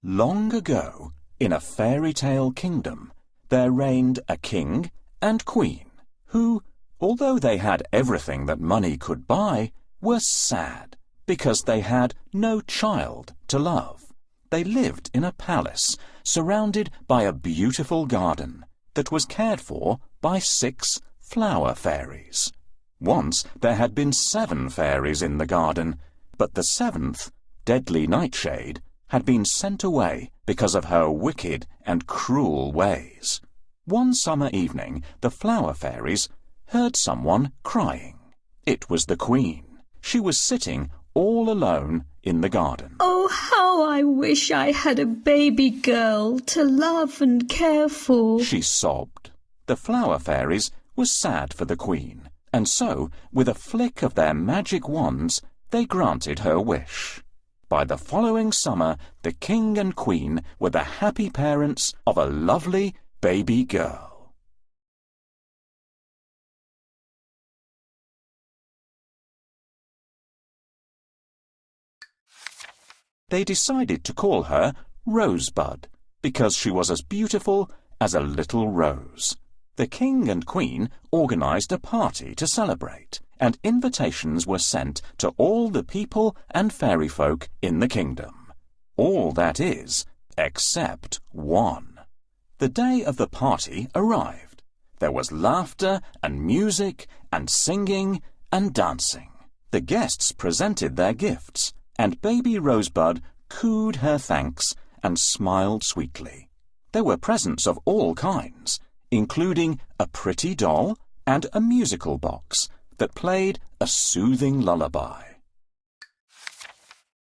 Long ago, in a fairy tale kingdom, there reigned a king and queen who, although they had everything that money could buy, were sad because they had no child to love. They lived in a palace surrounded by a beautiful garden that was cared for by 6 flower fairies. Once there had been 7 fairies in the garden, but the 7th, Deadly Nightshade, had been sent away because of her wicked and cruel ways. One summer evening, the flower fairies heard someone crying. It was the queen. She was sitting all alone in the garden. Oh, how I wish I had a baby girl to love and care for, she sobbed. The flower fairies were sad for the queen, and so, with a flick of their magic wands, they granted her wish. By the following summer, the king and queen were the happy parents of a lovely baby girl. They decided to call her Rosebud, because she was as beautiful as a little rose. The king and queen organized a party to celebrate, and invitations were sent to all the people and fairy folk in the kingdom. All, that is, except one. The day of the party arrived. There was laughter and music and singing and dancing. The guests presented their gifts, and baby Rosebud cooed her thanks and smiled sweetly. There were presents of all kinds, including a pretty doll and a musical box that played a soothing lullaby.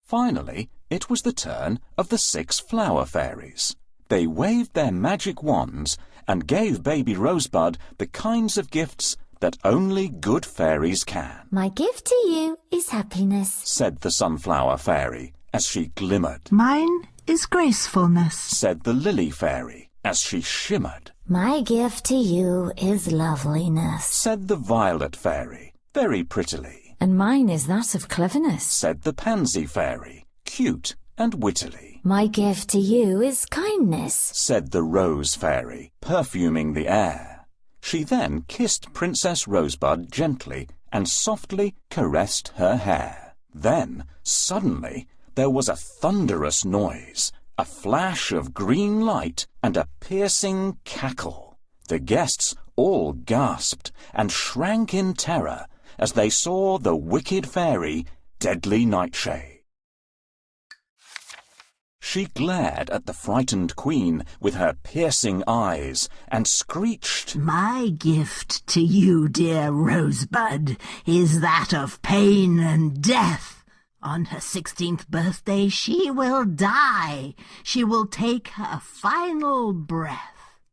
Finally, it was the turn of the 6 flower fairies. They waved their magic wands and gave baby Rosebud the kinds of gifts that only good fairies can. My gift to you is happiness, said the sunflower fairy as she glimmered. Mine is gracefulness, said the lily fairy as she shimmered. My gift to you is loveliness, said the violet fairy very prettily. And mine is that of cleverness, said the pansy fairy, cute and wittily. My gift to you is kindness, said the rose fairy, perfuming the air. She then kissed Princess Rosebud gently and softly caressed her hair. Then, suddenly, there was a thunderous noise, a flash of green light, and a piercing cackle. The guests all gasped and shrank in terror as they saw the wicked fairy, Deadly Nightshade. She glared at the frightened queen with her piercing eyes and screeched, My gift to you, dear Rosebud, is that of pain and death. On her 16th birthday she will die. She will take her final breath.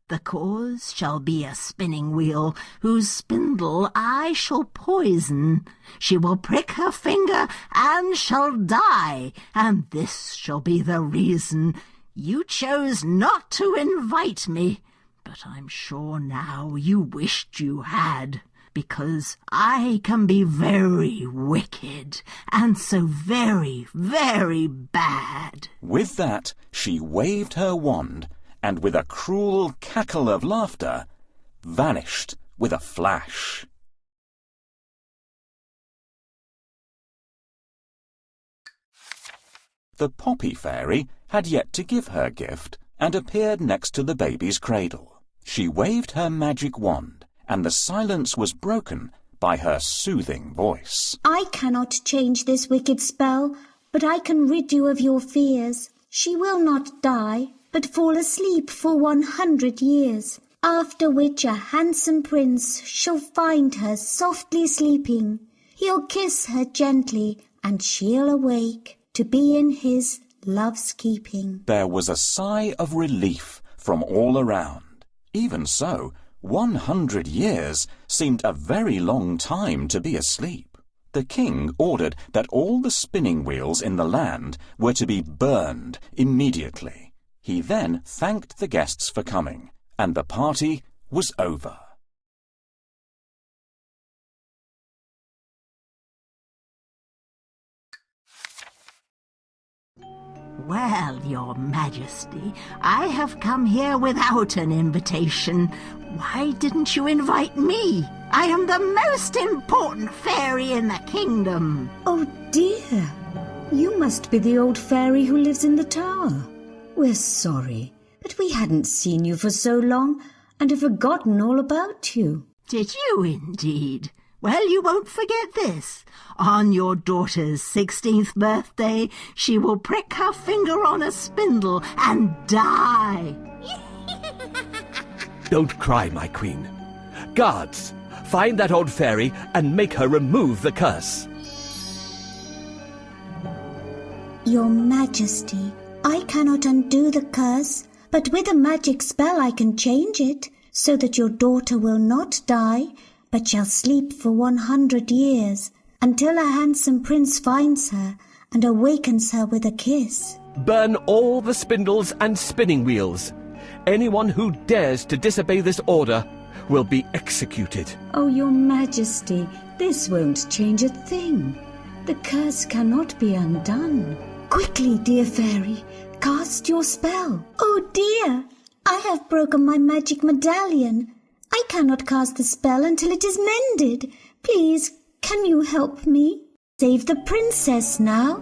The cause shall be a spinning wheel, whose spindle I shall poison. She will prick her finger and shall die, and this shall be the reason. You chose not to invite me, but I'm sure now you wished you had, because I can be very wicked, and so very, very bad. With that, she waved her wand, and with a cruel cackle of laughter, vanished with a flash. The poppy fairy had yet to give her gift and appeared next to the baby's cradle. She waved her magic wand, and the silence was broken by her soothing voice. I cannot change this wicked spell, but I can rid you of your fears. She will not die, but fall asleep for 100 years, after which a handsome prince shall find her softly sleeping. He'll kiss her gently, and she'll awake to be in his love's keeping. There was a sigh of relief from all around. Even so, 100 years seemed a very long time to be asleep. The king ordered that all the spinning wheels in the land were to be burned immediately. He then thanked the guests for coming, and the party was over. Well, your majesty, I have come here without an invitation. Why didn't you invite me? I am the most important fairy in the kingdom. Oh dear, you must be the old fairy who lives in the tower. We're sorry, but we hadn't seen you for so long and have forgotten all about you. Did you indeed? Well, you won't forget this. On your daughter's 16th birthday, she will prick her finger on a spindle and die. Don't cry, my queen. Guards, find that old fairy and make her remove the curse. Your Majesty, I cannot undo the curse, but with a magic spell I can change it, so that your daughter will not die, but shall sleep for 100 years, until a handsome prince finds her and awakens her with a kiss. Burn all the spindles and spinning wheels. Anyone who dares to disobey this order will be executed. Oh, your majesty, this won't change a thing. The curse cannot be undone. Quickly, dear fairy, cast your spell. Oh dear, I have broken my magic medallion. I cannot cast the spell until it is mended. Please, can you help me? Save the princess now.